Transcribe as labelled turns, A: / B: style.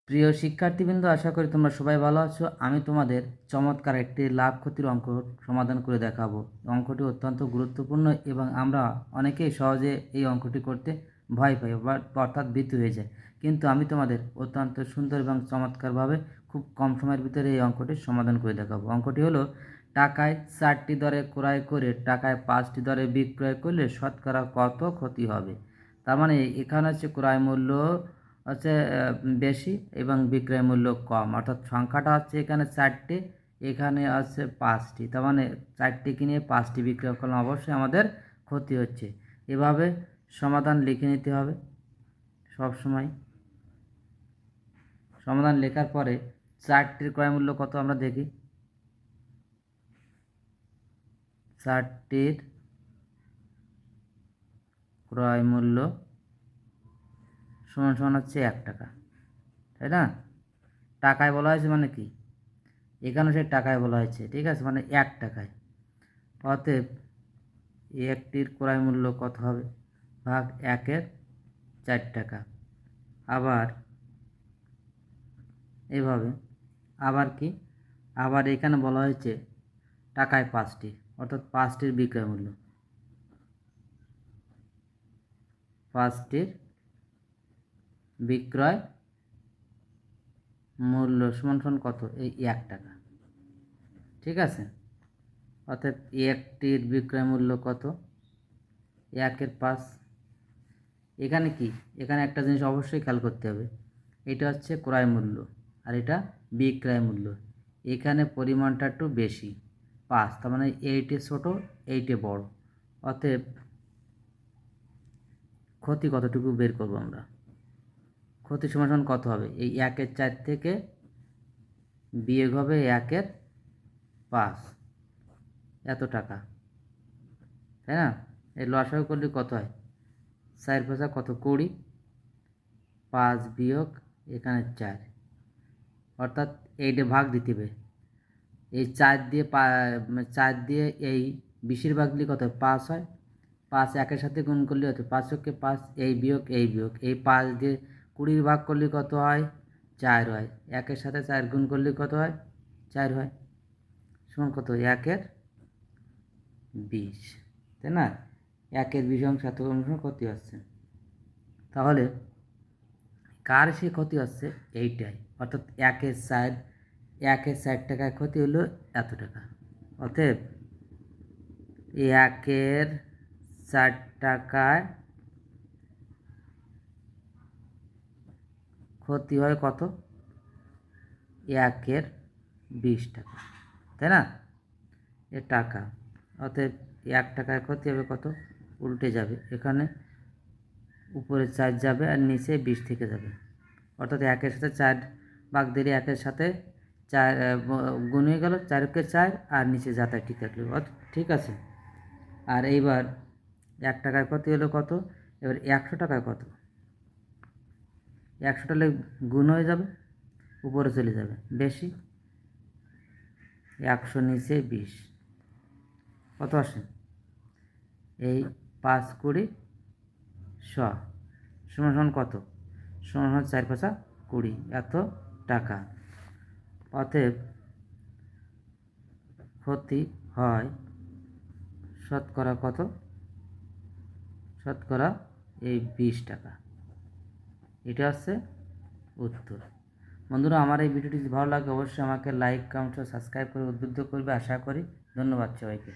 A: প্রিয় শিক্ষার্থীবৃন্দ, আশা করি তোমরা সবাই ভালো আছো। আমি তোমাদের চমৎকার একটি লাভ ক্ষতির অঙ্ক সমাধান করে দেখাবো। অঙ্কটি অত্যন্ত গুরুত্বপূর্ণ এবং আমরা অনেকেই সহজে এই অঙ্কটি করতে ভয় পাই বা অর্থাৎ ভীতু হয়ে যায়, কিন্তু আমি তোমাদের অত্যন্ত সুন্দর এবং চমৎকারভাবে খুব কম সময়ের ভিতরে এই অঙ্কটির সমাধান করে দেখাবো। অঙ্কটি হলো, টাকায় 4টি দরে ক্রয় করে টাকায় 5টি দরে বিক্রয় করলে শতকরা কত ক্ষতি হবে। তার মানে এখানে হচ্ছে ক্রয় মূল্য হচ্ছে বেশি এবং বিক্রয় মূল্য কম, অর্থাৎ সংখ্যাটা হচ্ছে এখানে 4টি, এখানে আছে 5টি। তার মানে 4টি কিনে 5টি বিক্রয় করলে অবশ্যই আমাদের ক্ষতি হচ্ছে। এভাবে সমাধান লিখে নিতে হবে সব সময়। সমাধান লেখার পরে 4টির ক্রয় মূল্য কত আমরা দেখি। 4টির ক্রয় মূল্য সমান সমান হচ্ছে 1 টাকা, তাই না? টাকায় বলা হয়েছে মানে কি, এখানে সে টাকায় বলা হয়েছে, ঠিক আছে, মানে 1 টাকায়। অতএব একটির ক্রয় মূল্য কত হবে, ভাগ 1-এর 4 টাকা। আবার এভাবে আবার কি, আবার এখানে বলা হয়েছে টাকায় 5টি, অর্থাৎ 5টির বিক্রয় মূল্য, 5টির বিক্রয় মূল্য সমান সমান কত, এই 1 টাকা, ঠিক আছে। অর্থাৎ একটির বিক্রয় মূল্য কত, 1-এর 5। এখানে কি, এখানে একটা জিনিস অবশ্যই খেয়াল করতে হবে, এটা হচ্ছে ক্রয় মূল্য আর এটা বিক্রয় মূল্য। এখানে পরিমাণটা একটু বেশি, 5, তার মানে এইটে ছোট এইটে বড়। অতএব ক্ষতি কতটুকু বের করব আমরা। ক্ষতি সমান কত হবে, এই 1-এর 4 থেকে বিয়োগ হবে 1-এর 5, এত টাকা, তাই না? এই লসাগু করলে কত হয়, 4-5 কত, 20, 5 বিয়োগ এখানে 4, অর্থাৎ এইটে ভাগ দিতে হবে। এই 4 দিয়ে 4 দিয়ে এই 20-এর ভাগ দিলে কত হয়, 5 হয়। 5 1-এর সাথে গুণ করলে হতো 5-কে 5, এই বিয়োগ এই বিয়োগ, এই 5 দিয়ে 20 ভাগ করলে কত হয়, 4 হয়। 1-এর সাথে 4 গুণ করলে কত হয়, 4 হয়, সমান কত, 1-এর 20, তাই না? 1-এর 20 অংশ এত অংশ ক্ষতি হচ্ছে। তাহলে কার সে ক্ষতি হচ্ছে, এইটাই, অর্থাৎ 1-এর 4 টাকায় ক্ষতি হলো এত টাকা। অতএব 1-এর 4 টাকায় ক্ষতি হয় কত, 1-এর 20 টাকা, তাই না? এ টাকা, অতএব 1 টাকায় ক্ষতি হবে কত, উল্টে যাবে, এখানে উপরে 4 যাবে আর নিচে 20 থেকে যাবে, অর্থাৎ 1-এর সাথে 4 ভাগ দিলে 1-এর সাথে 4 গুণ হয়ে গেল, 4-কে 4 আর নিচে যাতায় ঠিক থাকলো, ঠিক আছে। আর এইবার 1 টাকায় ক্ষতি হলো কত, এবার 100 টাকায় কত, 100 টাকা গুণ হয়ে যাবে, উপরে চলে যাবে বেশি, 100 নিচে 20, কত আসে, এই 5-20 100 সমান সমান কত, সমান সমান 4-5 20, এত টাকা। অতএব ক্ষতি হয় শতকরা কত, শতকরা এই 20 টাকা। এটা হচ্ছে উত্তর। বন্ধুরা, আমার এই ভিডিওটি যদি ভালো লাগে অবশ্যই আমাকে লাইক, কমেন্ট ও সাবস্ক্রাইব করে উদ্বুদ্ধ করবে, আশা করি। ধন্যবাদ সবাইকে।